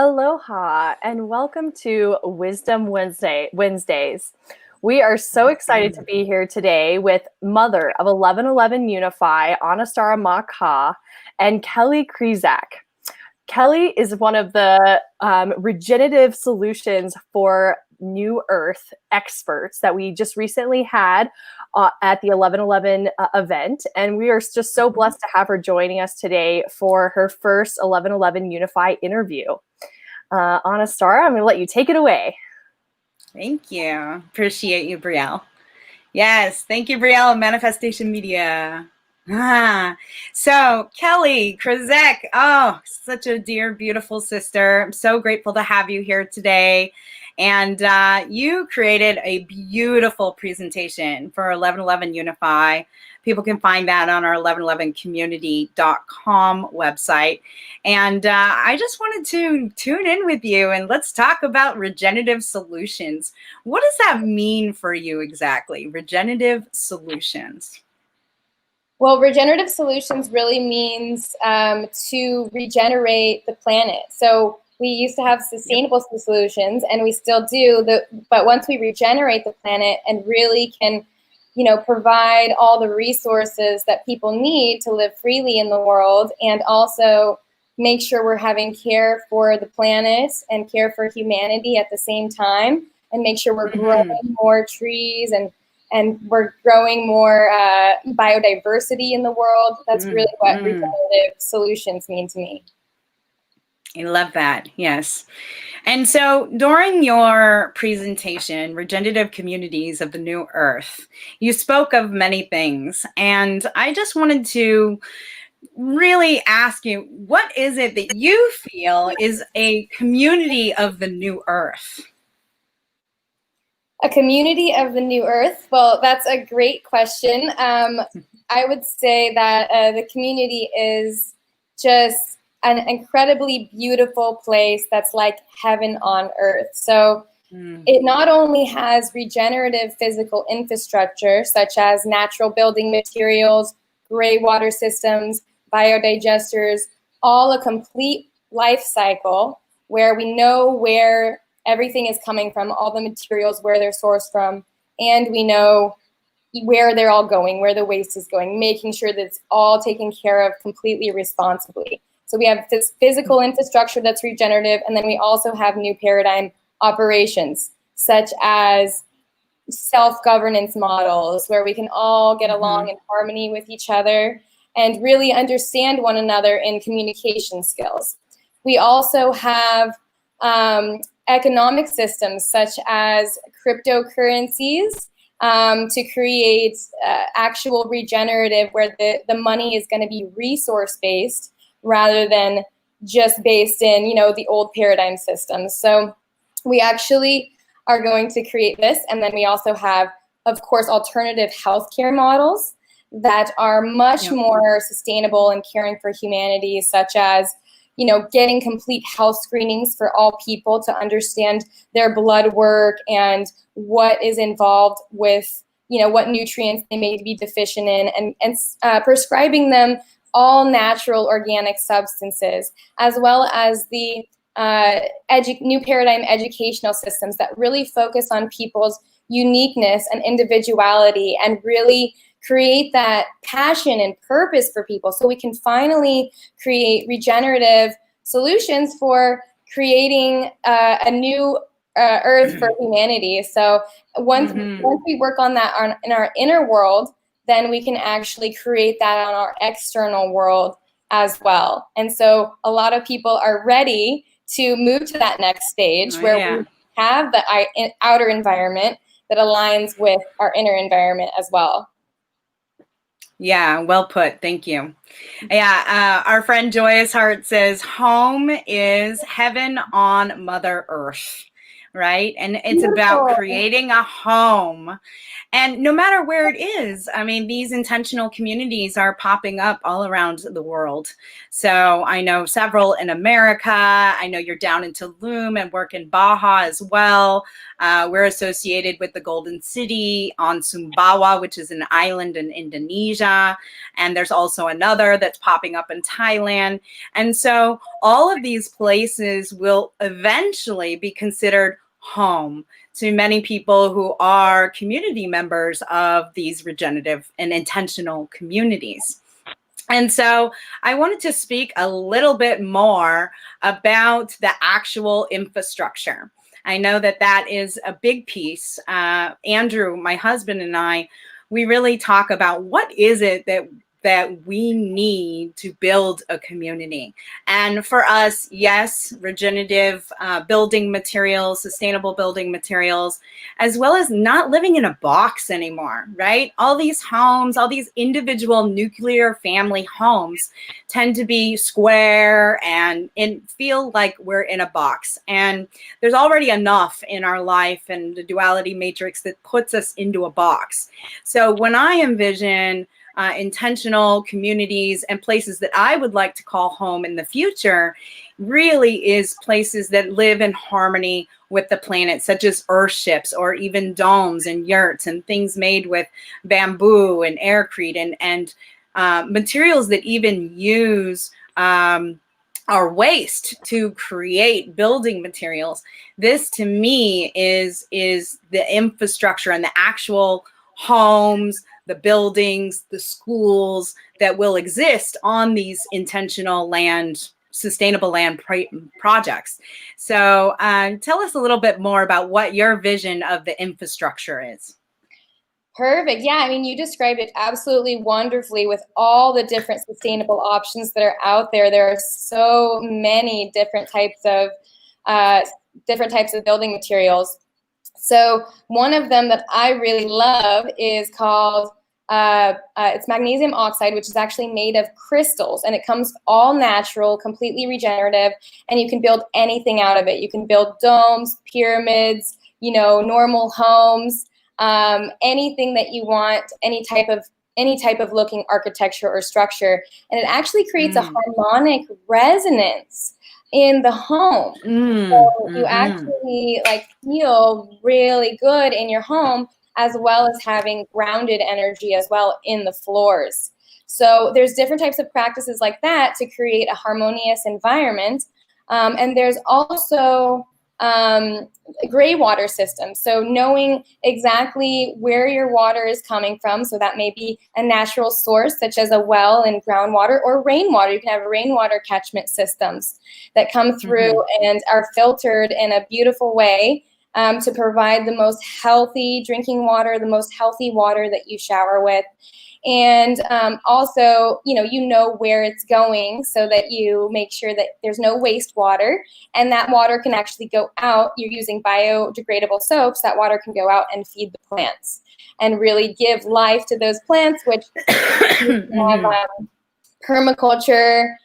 Aloha and welcome to Wednesdays. We are so excited to be here today with mother of 1111 Unify, Anistara Ma Ka, and Kelly Krezek. Kelly is one of the Regenerative Solutions for New Earth experts that we just recently had at the 1111 event. And we are just so blessed to have her joining us today for her first 1111 Unify interview. Anistara, I'm going to let you take it away. Thank you. Appreciate you, Brielle. Yes, thank you, Brielle, Manifestation Media. So Kelly Krezek, oh, such a dear, beautiful sister. I'm so grateful to have you here today. And you created a beautiful presentation for 1111 Unify. People can find that on our 1111community.com website. And I just wanted to tune in with you and let's talk about regenerative solutions. What does that mean for you exactly, regenerative solutions? Well, regenerative solutions really means to regenerate the planet. So we used to have sustainable solutions, and we still do. But once we regenerate the planet and really can, provide all the resources that people need to live freely in the world, and also make sure we're having care for the planet and care for humanity at the same time, and make sure we're growing more trees and we're growing more biodiversity in the world. That's really what regenerative solutions mean to me. I love that. Yes. And so during your presentation, Regenerative Communities of the New Earth, you spoke of many things. And I just wanted to really ask you, what is it that you feel is a community of the new earth? A community of the new earth? Well, that's a great question. I would say that the community is just an incredibly beautiful place that's like heaven on earth. So it not only has regenerative physical infrastructure, such as natural building materials, gray water systems, biodigesters, all a complete life cycle where we know where everything is coming from, all the materials, where they're sourced from, and we know where they're all going, where the waste is going, making sure that it's all taken care of completely responsibly. So we have this physical infrastructure that's regenerative, and then we also have new paradigm operations, such as self-governance models, where we can all get along in harmony with each other and really understand one another in communication skills. We also have economic systems, such as cryptocurrencies, to create actual regenerative, where the money is going to be resource-based rather than just based in, the old paradigm systems. So we actually are going to create this. And then we also have, of course, alternative healthcare models that are much more sustainable and caring for humanity, such as, getting complete health screenings for all people to understand their blood work and what is involved with, what nutrients they may be deficient in, and prescribing them all natural organic substances, as well as the new paradigm educational systems that really focus on people's uniqueness and individuality and really create that passion and purpose for people, so we can finally create regenerative solutions for creating a new earth for humanity. So once we work on that in our inner world, then we can actually create that on our external world as well. And so a lot of people are ready to move to that next stage where we have the outer environment that aligns with our inner environment as well. Yeah, well put. Thank you. Yeah, our friend Joyous Hart says, home is heaven on Mother Earth. right? And it's about Beautiful. creating a home. And no matter where it is, I mean, these intentional communities are popping up all around the world. So I know several in America. I know you're down in Tulum and work in Baja as well. We're associated with the Golden City on Sumbawa, which is an island in Indonesia. And there's also another that's popping up in Thailand. And so all of these places will eventually be considered home to many people who are community members of these regenerative and intentional communities. And so I wanted to speak a little bit more about the actual infrastructure. I know that that is a big piece. Andrew, my husband, and I, we really talk about what is it that we need to build a community. And for us, yes, regenerative building materials, sustainable building materials, as well as not living in a box anymore, right? All these homes, all these individual nuclear family homes tend to be square and feel like we're in a box. And there's already enough in our life and the duality matrix that puts us into a box. So when I envision intentional communities and places that I would like to call home in the future, really is places that live in harmony with the planet, such as earthships or even domes and yurts and things made with bamboo and aircrete and materials that even use our waste to create building materials. This to me is the infrastructure and the actual homes, the buildings, the schools that will exist on these intentional land, sustainable land projects. So tell us a little bit more about what your vision of the infrastructure is. Perfect. Yeah, I mean, you described it absolutely wonderfully with all the different sustainable options that are out there. There are so many different types of building materials. So one of them that I really love is called it's magnesium oxide, which is actually made of crystals, and it comes all natural, completely regenerative, and you can build anything out of it. You can build domes, pyramids, normal homes, anything that you want, any type of looking architecture or structure, and it actually creates a harmonic resonance in the home. So you actually feel really good in your home, as well as having grounded energy as well in the floors. So there's different types of practices like that to create a harmonious environment. And there's also gray water systems. So knowing exactly where your water is coming from. So that may be a natural source, such as a well and groundwater, or rainwater. You can have rainwater catchment systems that come through and are filtered in a beautiful way to provide the most healthy drinking water, the most healthy water that you shower with. And also, you know where it's going, so that you make sure that there's no wastewater, and that water can actually go out. You're using biodegradable soaps. That water can go out and feed the plants and really give life to those plants, which have permaculture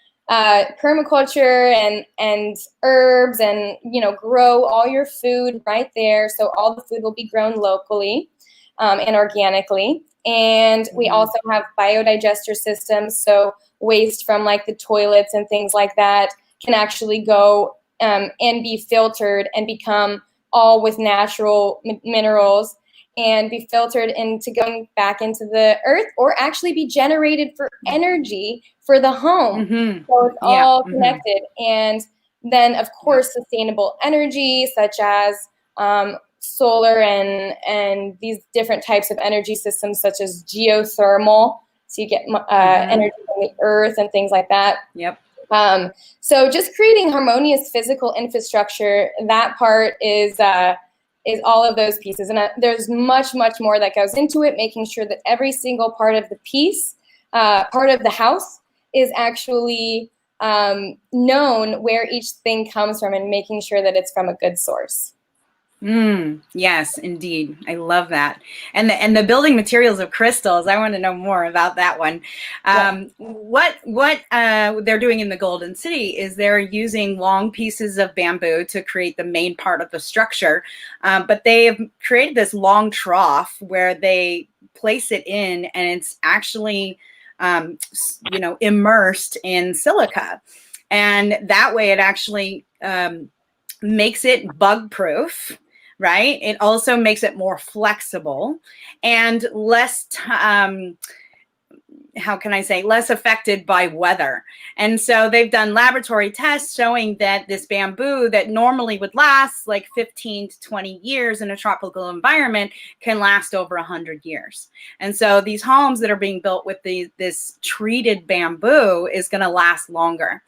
and herbs, and grow all your food right there. So all the food will be grown locally and organically. And we also have biodigester systems, so waste from the toilets and things like that can actually go and be filtered and become all with natural minerals and be filtered into going back into the earth, or actually be generated for energy for the home. So it's all connected. And then, of course, sustainable energy, such as solar and these different types of energy systems, such as geothermal. So you get energy from the earth and things like that. So just creating harmonious physical infrastructure, that part is all of those pieces. And there's much, much more that goes into it, making sure that every single part of the piece, part of the house, is actually known where each thing comes from, and making sure that it's from a good source. Yes, indeed. I love that. And the building materials of crystals. I want to know more about that one. What they're doing in the Golden City is they're using long pieces of bamboo to create the main part of the structure, but they have created this long trough where they place it in, and it's actually immersed in silica, and that way it actually makes it bug proof. Right. It also makes it more flexible and less, how can I say, less affected by weather. And so they've done laboratory tests showing that this bamboo that normally would last like 15 to 20 years in a tropical environment can last over 100 years. And so these homes that are being built with this treated bamboo is going to last longer,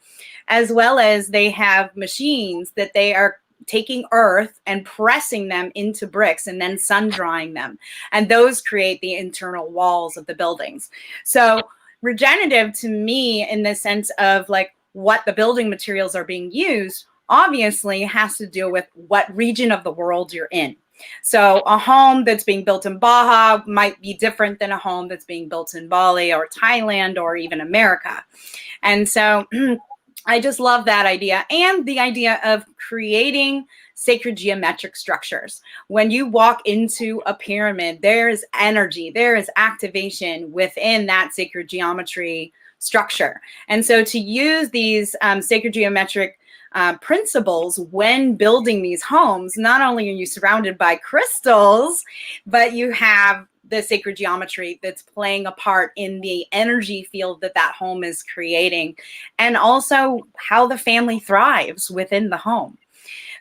as well as they have machines that they are taking earth and pressing them into bricks and then sun drying them. And those create the internal walls of the buildings. So regenerative to me, in the sense of like what the building materials are being used, obviously has to do with what region of the world you're in. So a home that's being built in Baja might be different than a home that's being built in Bali or Thailand or even America. And so I just love that idea, and the idea of creating sacred geometric structures. When you walk into a pyramid, there is energy, there is activation within that sacred geometry structure. And so to use these sacred geometric principles when building these homes, not only are you surrounded by crystals, but you have the sacred geometry that's playing a part in the energy field that that home is creating, and also how the family thrives within the home.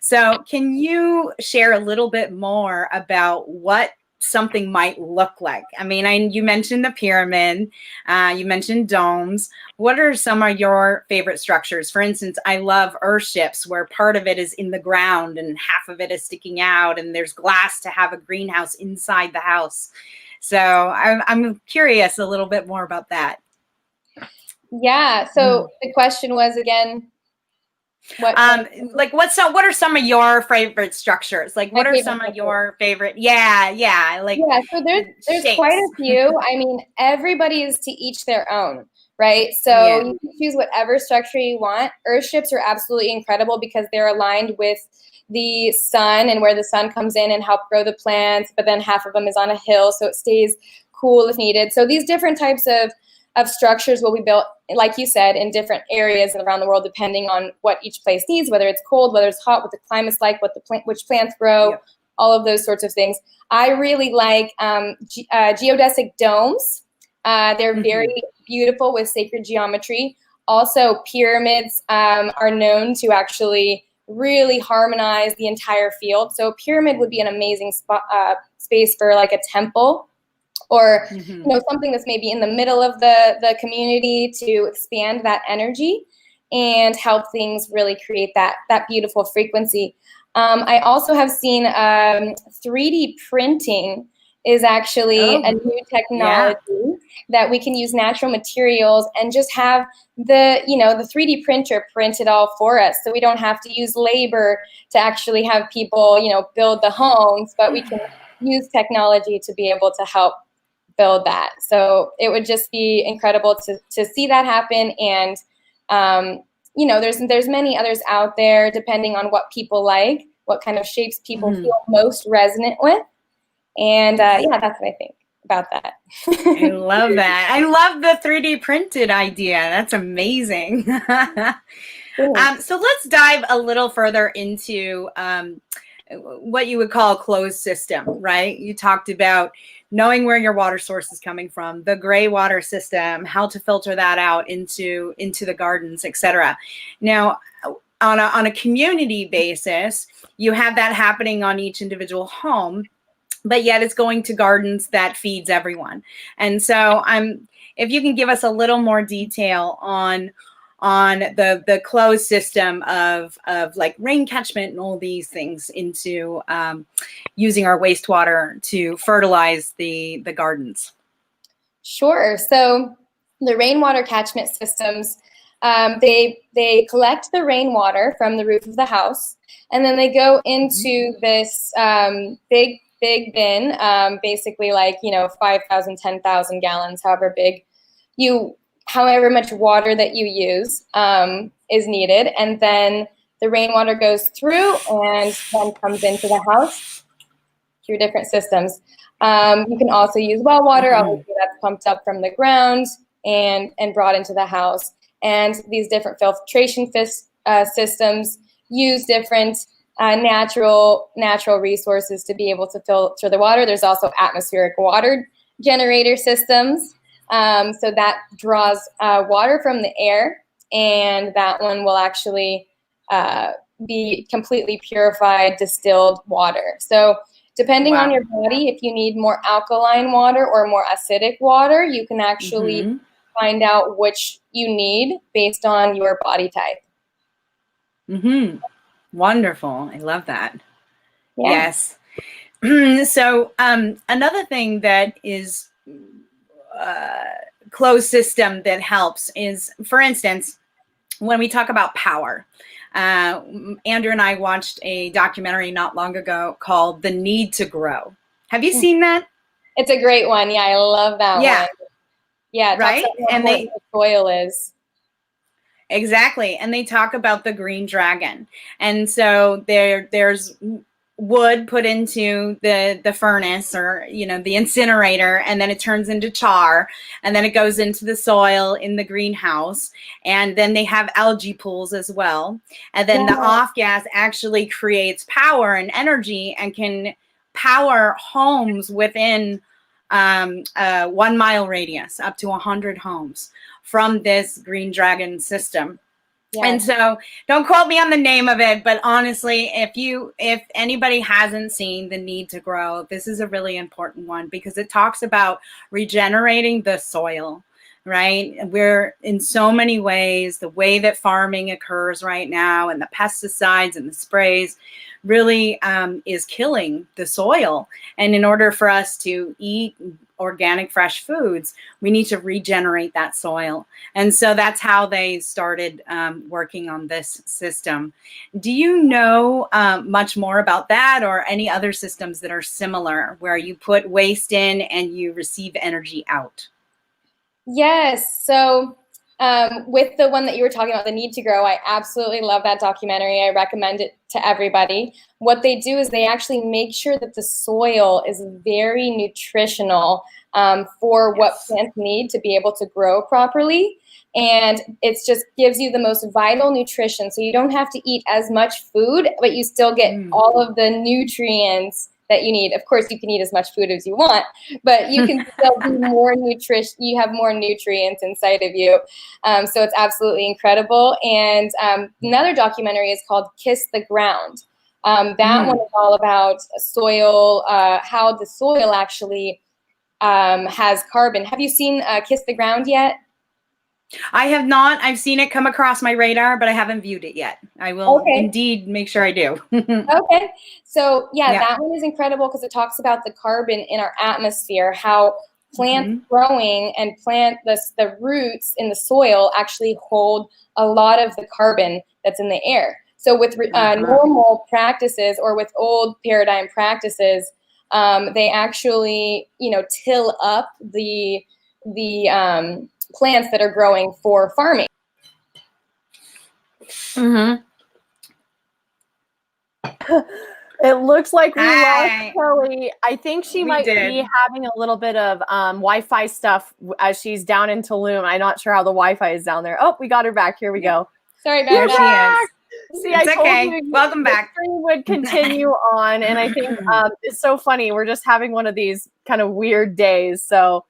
So can you share a little bit more about what something might look like? I mean, you mentioned the pyramid, you mentioned domes. What are some of your favorite structures? For instance, I love earthships, where part of it is in the ground and half of it is sticking out, and there's glass to have a greenhouse inside the house. So I'm curious a little bit more about that. Yeah. So the question was again, what are some of your favorite structures? Like, what are some of your favorite? Yeah. So there's quite a few. I mean, everybody is to each their own, right? So you can choose whatever structure you want. Earthships are absolutely incredible because they're aligned with the sun and where the sun comes in and help grow the plants, but then half of them is on a hill, so it stays cool if needed. So these different types of structures will be built, like you said, in different areas around the world, depending on what each place needs, whether it's cold, whether it's hot, what the climate's like, which plants grow, all of those sorts of things. I really like geodesic domes. They're very beautiful with sacred geometry. Also, pyramids are known to actually really harmonize the entire field. So a pyramid would be an amazing space for like a temple, or something that's maybe in the middle of the community to expand that energy and help things really create that beautiful frequency. I also have seen 3D printing is actually a new technology that we can use natural materials and just have the 3D printer print it all for us. So we don't have to use labor to actually have people, build the homes, but we can use technology to be able to help build that. So it would just be incredible to see that happen. And, there's many others out there depending on what people like, what kind of shapes people feel most resonant with. And that's what I think about that. I love that. I love the 3D printed idea. That's amazing. So let's dive a little further into what you would call a closed system, right? You talked about knowing where your water source is coming from, the gray water system, how to filter that out into the gardens, etc. Now, on a community basis, you have that happening on each individual home, but yet it's going to gardens that feeds everyone. And so if you can give us a little more detail on the closed system of like rain catchment and all these things into using our wastewater to fertilize the gardens. Sure. So the rainwater catchment systems, They collect the rainwater from the roof of the house, and then they go into this big bin, basically like 5,000, 10,000 gallons, however much water that you use is needed, and then the rainwater goes through and then comes into the house through different systems. You can also use well water, obviously that's pumped up from the ground and brought into the house. And these different filtration systems use different natural resources to be able to filter the water. There's also atmospheric water generator systems. So that draws water from the air, and that one will actually be completely purified, distilled water. So depending on your body, if you need more alkaline water or more acidic water, you can actually find out which you need based on your body type. Wonderful. I love that. Yeah. Yes. So another thing that is closed system that helps is, for instance, when we talk about power. Andrew and I watched a documentary not long ago called The Need to Grow. Have you seen that? It's a great one. Yeah, I love that one. Yeah, it right. talks about how important the soil is. Exactly. And they talk about the green dragon. And so there's wood put into the furnace, or the incinerator, and then it turns into char, and then it goes into the soil in the greenhouse, and then they have algae pools as well, and then the off gas actually creates power and energy and can power homes within a 1 mile radius, up to 100 homes from this green dragon system. And so don't quote me on the name of it, but honestly, if anybody hasn't seen The Need to Grow, this is a really important one, because it talks about regenerating the soil, right? We're in so many ways, the way that farming occurs right now and the pesticides and the sprays really is killing the soil. And in order for us to eat organic, fresh foods, we need to regenerate that soil. And so that's how they started working on this system. Do you know much more about that, or any other systems that are similar, where you put waste in and you receive energy out? Yes. So with the one that you were talking about, The Need to Grow, I absolutely love that documentary. I recommend it to everybody. What they do is they actually make sure that the soil is very nutritional for what plants need to be able to grow properly. And it just gives you the most vital nutrition. So you don't have to eat as much food, but you still get all of the nutrients that you need. Of course, you can eat as much food as you want, but you can still be more nutrition. You have more nutrients inside of you. So it's absolutely incredible. And another documentary is called Kiss the Ground. That one is all about soil, how the soil actually has carbon. Have you seen Kiss the Ground yet? I have not. I've seen it come across my radar, but I haven't viewed it yet. I will indeed make sure I do. Okay. So that one is incredible, because it talks about the carbon in our atmosphere, how plants growing and the roots in the soil actually hold a lot of the carbon that's in the air. So with normal practices, or with old paradigm practices, they actually, till up the plants that are growing for farming. It looks like we lost Kelly. I think she might be having a little bit of Wi-Fi stuff as she's down in Tulum. I'm not sure how the Wi-Fi is down there. Oh, we got her back. Here we go. Sorry about that. See, I told you welcome back. The stream would continue on, and I think it's so funny. We're just having one of these kind of weird days, so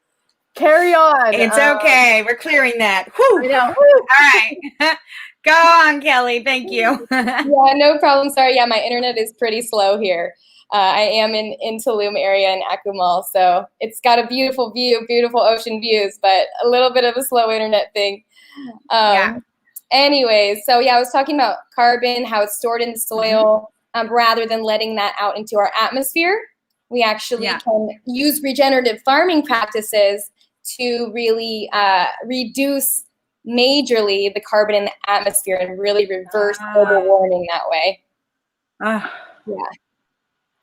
carry on. It's okay. We're clearing that. Whew. I know. All right. Go on, Kelly. Thank you. Yeah, no problem. Sorry. Yeah, my internet is pretty slow here. I am in Tulum area in Akumal, so it's got a beautiful view, beautiful ocean views, but a little bit of a slow internet thing. Anyways, so I was talking about carbon, how it's stored in the soil, rather than letting that out into our atmosphere. We actually can use regenerative farming practices to really reduce majorly the carbon in the atmosphere and really reverse global warming that way. Yeah.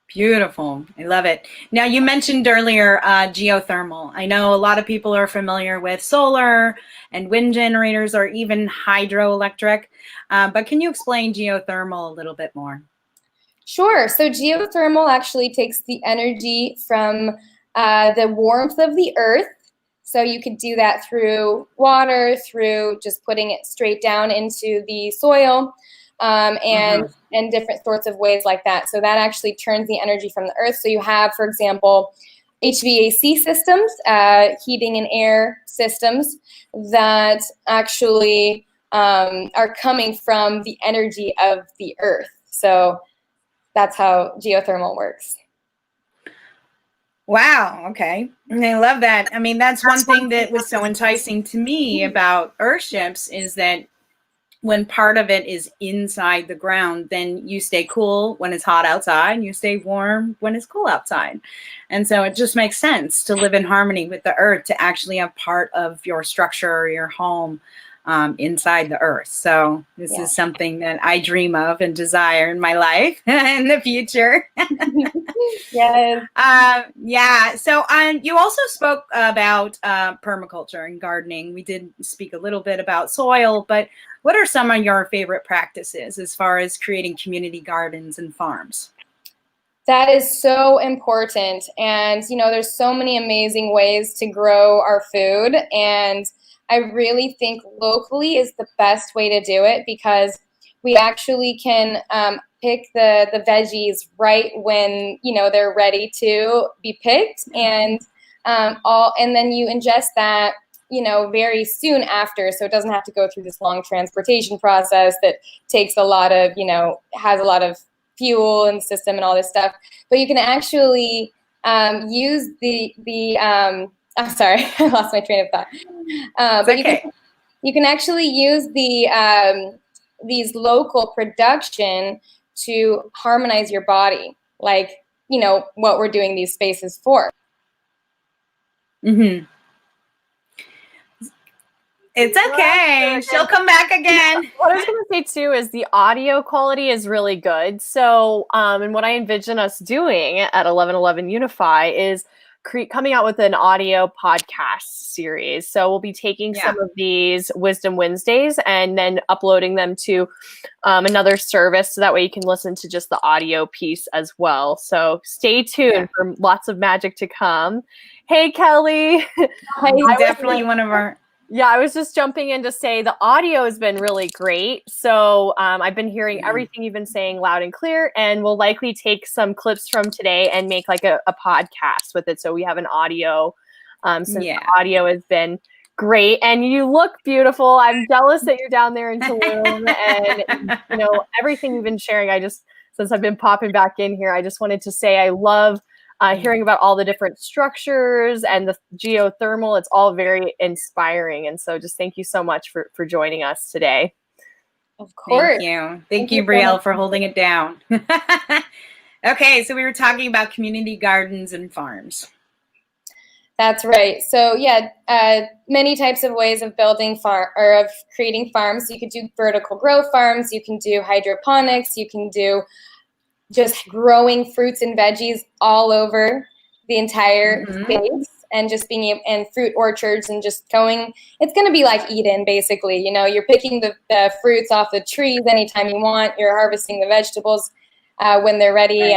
Beautiful. I love it. Now, you mentioned earlier geothermal. I know a lot of people are familiar with solar and wind generators or even hydroelectric, but can you explain geothermal a little bit more? Sure. So geothermal actually takes the energy from the warmth of the earth. So you could do that through water, through just putting it straight down into the soil, and different sorts of ways like that. So that actually turns the energy from the earth. So you have, for example, HVAC systems, heating and air systems that actually are coming from the energy of the earth. So that's how geothermal works. Wow. Okay. I love that. I mean, that's one thing that was so enticing to me about earthships is that when part of it is inside the ground, then you stay cool when it's hot outside and you stay warm when it's cool outside. And so it just makes sense to live in harmony with the earth, to actually have part of your structure or your home inside the earth. So this is something that I dream of and desire in my life in the future. Yes. Yeah. So you also spoke about permaculture and gardening. We did speak a little bit about soil, but what are some of your favorite practices as far as creating community gardens and farms? That is so important. And, you know, there's so many amazing ways to grow our food. And I really think locally is the best way to do it, because we actually can pick the veggies right when, you know, they're ready to be picked. And then you ingest that, you know, very soon after, so it doesn't have to go through this long transportation process that takes a lot of, you know, has a lot of fuel in the system and all this stuff. But you can actually use I'm sorry, I lost my train of thought. But okay. you can actually use these local production to harmonize your body, like, you know, what we're doing these spaces for. Mm-hmm. It's okay. She'll come back again. What I was going to say too is the audio quality is really good. So, and what I envision us doing at 1111 Unify is coming out with an audio podcast series. So we'll be taking some of these Wisdom Wednesdays and then uploading them to another service, so that way you can listen to just the audio piece as well. So stay tuned for lots of magic to come. Hey, Kelly. Definitely one of our... Yeah, I was just jumping in to say the audio has been really great. So I've been hearing everything you've been saying loud and clear, and we'll likely take some clips from today and make like a podcast with it. So we have an audio, since the audio has been great. And you look beautiful. I'm jealous that you're down there in Tulum, and you know, everything you've been sharing. Since I've been popping back in here, I just wanted to say I love hearing about all the different structures and the geothermal. It's all very inspiring. And so just thank you so much for joining us today. Of course. Thank you, Brielle, for holding it down. Okay, so we were talking about community gardens and farms. That's right. So many types of ways of building of creating farms. You could do vertical grow farms. You can do hydroponics. You can do just growing fruits and veggies all over the entire space, and just being able, and fruit orchards, and just going, it's going to be like Eden, basically. You know, you're picking the fruits off the trees anytime you want. You're harvesting the vegetables when they're ready.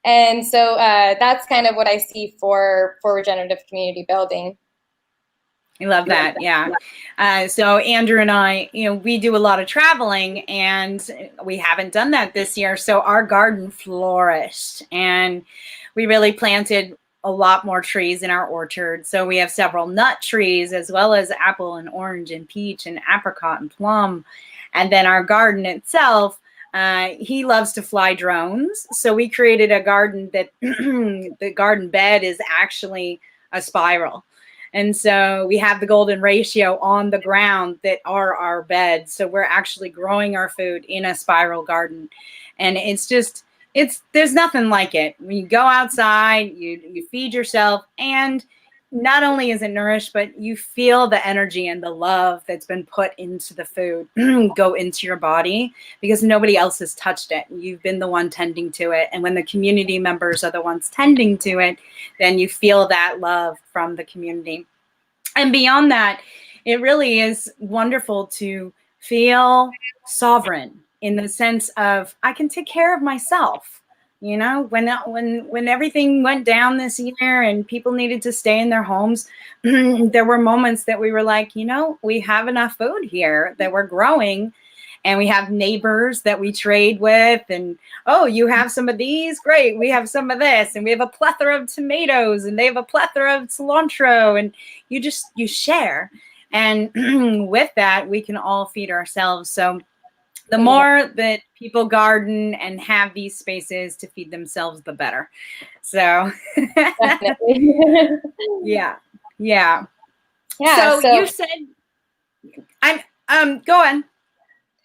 And so that's kind of what I see for regenerative community building. I love that. Yeah. So Andrew and I, you know, we do a lot of traveling, and we haven't done that this year. So our garden flourished, and we really planted a lot more trees in our orchard. So we have several nut trees, as well as apple and orange and peach and apricot and plum. And then our garden itself, he loves to fly drones. So we created a garden that the garden bed is actually a spiral. And so we have the golden ratio on the ground that are our beds. So we're actually growing our food in a spiral garden. And it's just, there's nothing like it. When you go outside, you feed yourself, and not only is it nourished, but you feel the energy and the love that's been put into the food go into your body because nobody else has touched it. You've been the one tending to it. And when the community members are the ones tending to it, then you feel that love from the community. And beyond that, it really is wonderful to feel sovereign in the sense of I can take care of myself. You know, when everything went down this year and people needed to stay in their homes, there were moments that we were like, you know, we have enough food here that we're growing, and we have neighbors that we trade with, and oh, you have some of these, great, we have some of this, and we have a plethora of tomatoes, and they have a plethora of cilantro, and you share, and with that we can all feed ourselves. So the more that people garden and have these spaces to feed themselves, the better. So yeah. So you said, go on.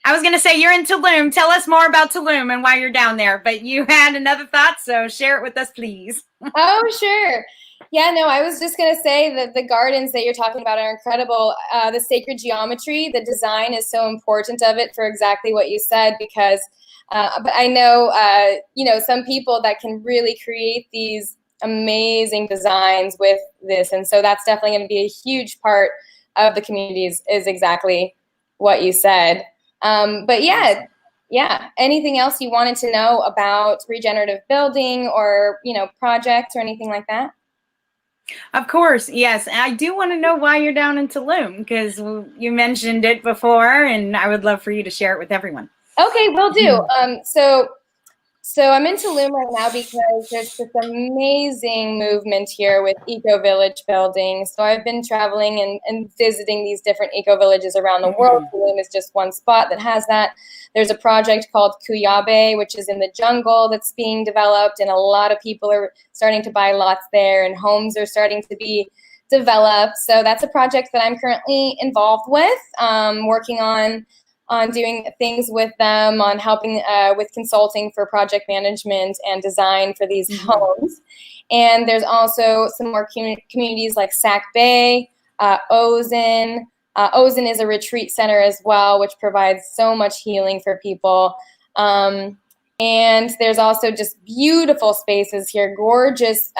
I was going to say you're in Tulum. Tell us more about Tulum and why you're down there, but you had another thought, so share it with us, please. Oh, sure. Yeah, no, I was just going to say that the gardens that you're talking about are incredible. The sacred geometry, the design is so important of it for exactly what you said, because but I know, you know, some people that can really create these amazing designs with this. And so that's definitely going to be a huge part of the communities, is exactly what you said. But yeah, anything else you wanted to know about regenerative building or, you know, projects or anything like that? Of course, yes. I do want to know why you're down in Tulum, because you mentioned it before, and I would love for you to share it with everyone. Okay, will do. So I'm in Tulum right now because there's this amazing movement here with eco-village building. So I've been traveling and visiting these different eco-villages around the world. Tulum is just one spot that has that. There's a project called Kuyabe, which is in the jungle, that's being developed, and a lot of people are starting to buy lots there, and homes are starting to be developed. So that's a project that I'm currently involved with, working on doing things with them, on helping with consulting for project management and design for these homes. And there's also some more communities like Sac Bay, Ozen. Ozen is a retreat center as well, which provides so much healing for people. And there's also just beautiful spaces here, gorgeous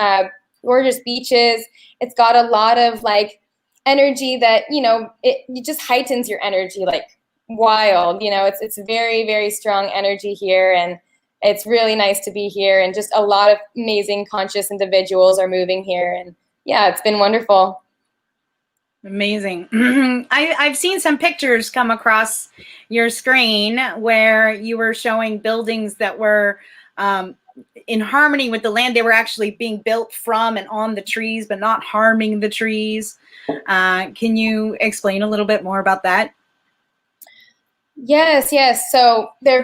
beaches. It's got a lot of like energy that, you know, it just heightens your energy, like wild, you know. It's very, very strong energy here, and it's really nice to be here, and just a lot of amazing conscious individuals are moving here, and yeah, it's been wonderful. Amazing. I've seen some pictures come across your screen where you were showing buildings that were in harmony with the land. They were actually being built from and on the trees, but not harming the trees. Can you explain a little bit more about that? Yes. So they're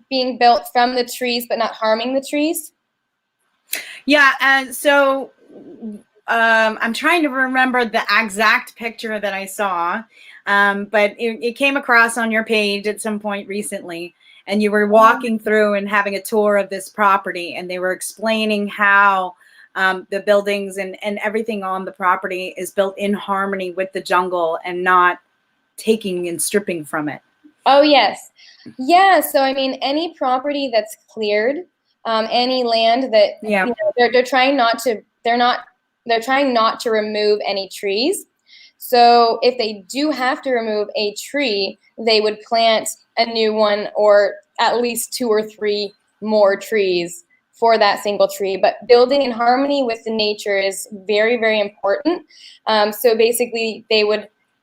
being built from the trees, but not harming the trees. Yeah, and so I'm trying to remember the exact picture that I saw, but it came across on your page at some point recently, and you were walking through and having a tour of this property, and they were explaining how the buildings and everything on the property is built in harmony with the jungle and not taking and stripping from it. Oh, yes. Yeah. So, I mean, any property that's cleared, any land that, you know, they're trying not to remove any trees. So if they do have to remove a tree, they would plant a new one, or at least 2 or 3 more trees for that single tree. But building in harmony with the nature is very, very important. So basically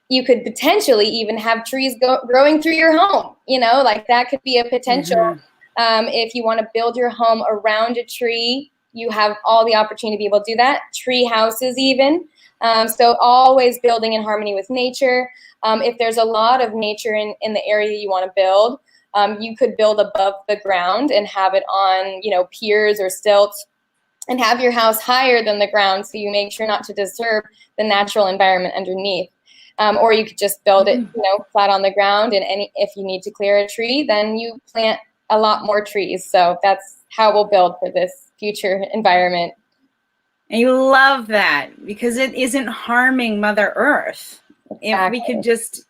you could potentially even have trees growing through your home, you know, like that could be a potential. If you want to build your home around a tree, you have all the opportunity to be able to do that. Tree houses even. So always building in harmony with nature. If there's a lot of nature in the area you want to build, you could build above the ground and have it on, you know, piers or stilts, and have your house higher than the ground, so you make sure not to disturb the natural environment underneath. Or you could just build it, you know, flat on the ground, and if you need to clear a tree, then you plant a lot more trees. So that's how we'll build for this future environment. And you love that because it isn't harming Mother Earth. If we could just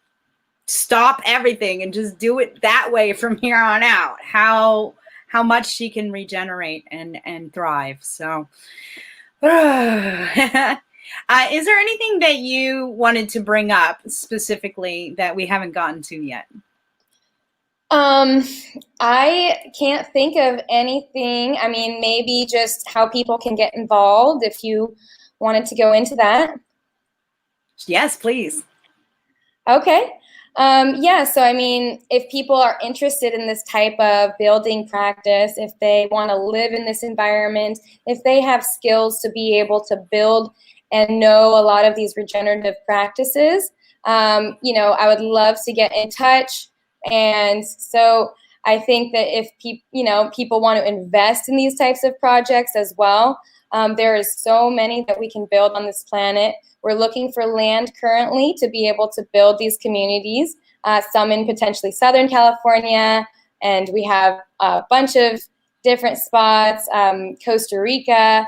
stop everything and just do it that way from here on out, how much she can regenerate and thrive. So is there anything that you wanted to bring up specifically that we haven't gotten to yet? I can't think of anything. I mean, maybe just how people can get involved if you wanted to go into that. Yes, please. Okay. Yeah, so I mean, if people are interested in this type of building practice, if they want to live in this environment, if they have skills to be able to build and know a lot of these regenerative practices, you know, I would love to get in touch. And so I think that if people want to invest in these types of projects as well, there is so many that we can build on this planet. We're looking for land currently to be able to build these communities, some in potentially Southern California, and we have a bunch of different spots, Costa Rica,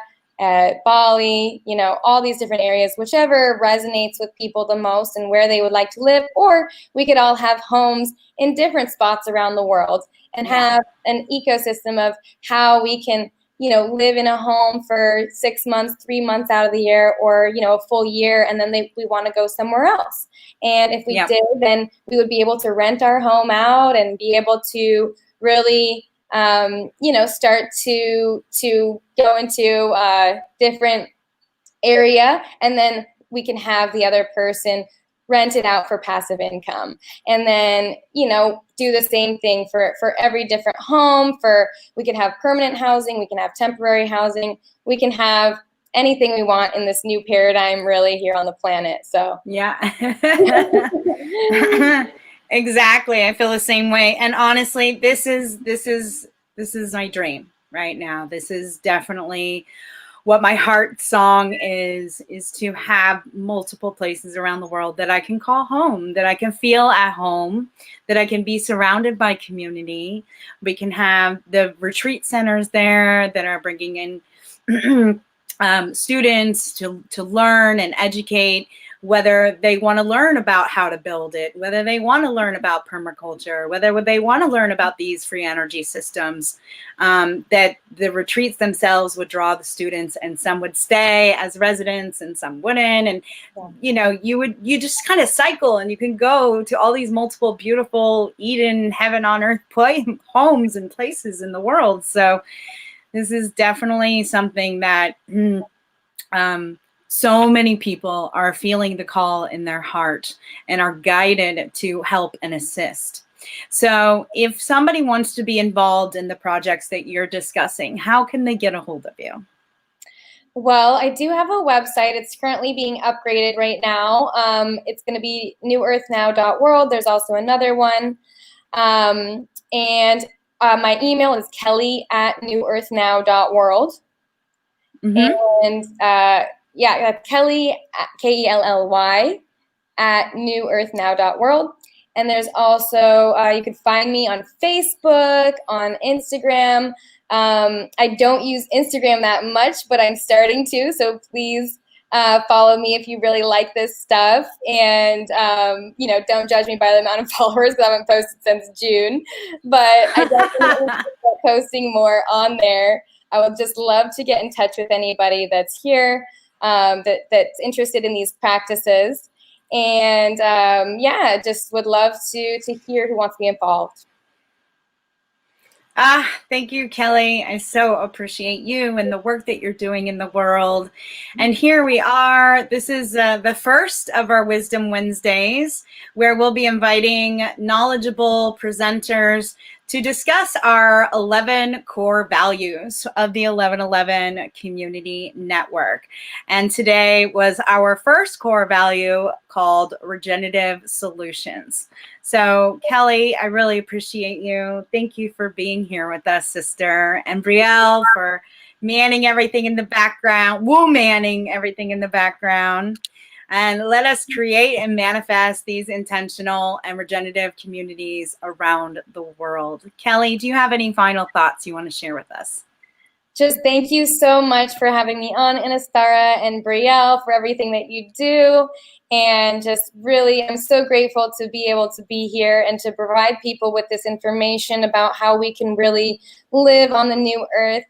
Bali, you know, all these different areas, whichever resonates with people the most and where they would like to live. Or we could all have homes in different spots around the world and have an ecosystem of how we can, you know, live in a home for 6 months, 3 months out of the year, or, you know, a full year, and then we want to go somewhere else. And if we did, then we would be able to rent our home out and be able to really, you know, start to go into a different area, and then we can have the other person rent it out for passive income. And then, you know, do the same thing for every different home. We can have permanent housing, we can have temporary housing, we can have anything we want in this new paradigm really here on the planet. So yeah. Exactly. I feel the same way. And honestly, this is my dream right now. This is definitely what my heart song is to have multiple places around the world that I can call home, that I can feel at home, that I can be surrounded by community. We can have the retreat centers there that are bringing in students to learn and educate, whether they want to learn about how to build it, whether they want to learn about permaculture, whether they want to learn about these free energy systems, that the retreats themselves would draw the students, and some would stay as residents and some wouldn't. And, you know, you just kind of cycle, and you can go to all these multiple beautiful Eden, heaven on earth homes and places in the world. So this is definitely something that so many people are feeling the call in their heart and are guided to help and assist. So if somebody wants to be involved in the projects that you're discussing, how can they get a hold of you? Well, I do have a website. It's currently being upgraded right now. It's going to be newearthnow.world. There's also another one. And my email is kelly@newearthnow.world. And yeah, Kelly, Kelly, @newearthnow.world. And there's also, you can find me on Facebook, on Instagram. I don't use Instagram that much, but I'm starting to. So please follow me if you really like this stuff. And, you know, don't judge me by the amount of followers, because I haven't posted since June. But I definitely start posting more on there. I would just love to get in touch with anybody that's here, that's interested in these practices. And yeah, just would love to hear who wants to be involved. Thank you, Kelly. I so appreciate you and the work that you're doing in the world. And here we are. This is the first of our Wisdom Wednesdays, where we'll be inviting knowledgeable presenters to discuss our 11 core values of the 1111 Community Network. And today was our first core value, called Regenerative Solutions. So Kelly, I really appreciate you. Thank you for being here with us, sister. And Brielle for manning everything in the background, manning everything in the background. And let us create and manifest these intentional and regenerative communities around the world. Kelly, do you have any final thoughts you want to share with us? Just thank you so much for having me on, Anistara and Brielle, for everything that you do. And just really, I'm so grateful to be able to be here and to provide people with this information about how we can really live on the new earth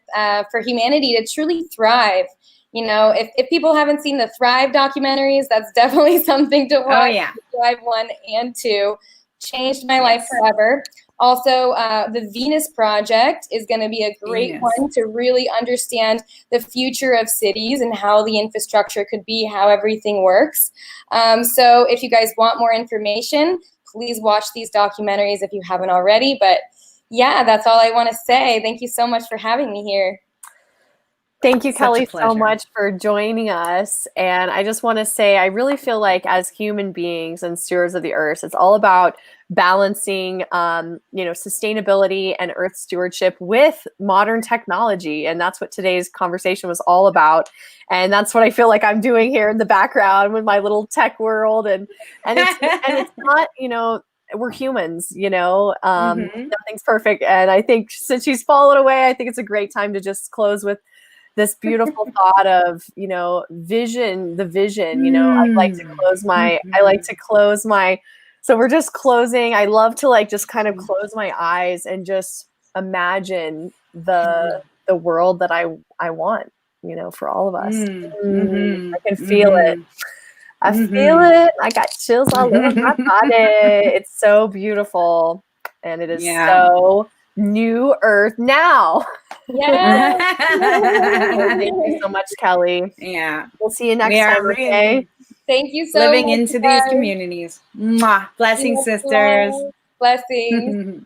for humanity to truly thrive. You know, if people haven't seen the Thrive documentaries, that's definitely something to watch. Oh, yeah. Thrive 1 and 2 changed my life forever. Also, the Venus Project is going to be a great one to really understand the future of cities and how the infrastructure could be, how everything works. So if you guys want more information, please watch these documentaries if you haven't already. But yeah, that's all I want to say. Thank you so much for having me here. Thank you, Kelly, so much for joining us. And I just want to say, I really feel like as human beings and stewards of the earth, it's all about balancing, sustainability and earth stewardship with modern technology. And that's what today's conversation was all about. And that's what I feel like I'm doing here in the background with my little tech world. And it's not, we're humans, nothing's perfect. And I think since she's fallen away, I think it's a great time to just close with this beautiful thought of, the vision, I like to close my, so we're just closing. I love to just kind of close my eyes and just imagine the world that I want, for all of us. I can feel it. I feel it. I got chills all over my body. It's so beautiful. And it is so new earth now. Yeah. Thank you so much, Kelly. Yeah. We'll see you next time. Okay. Thank you so living much. Into these communities. Mwah. Blessings, sisters. Blessings.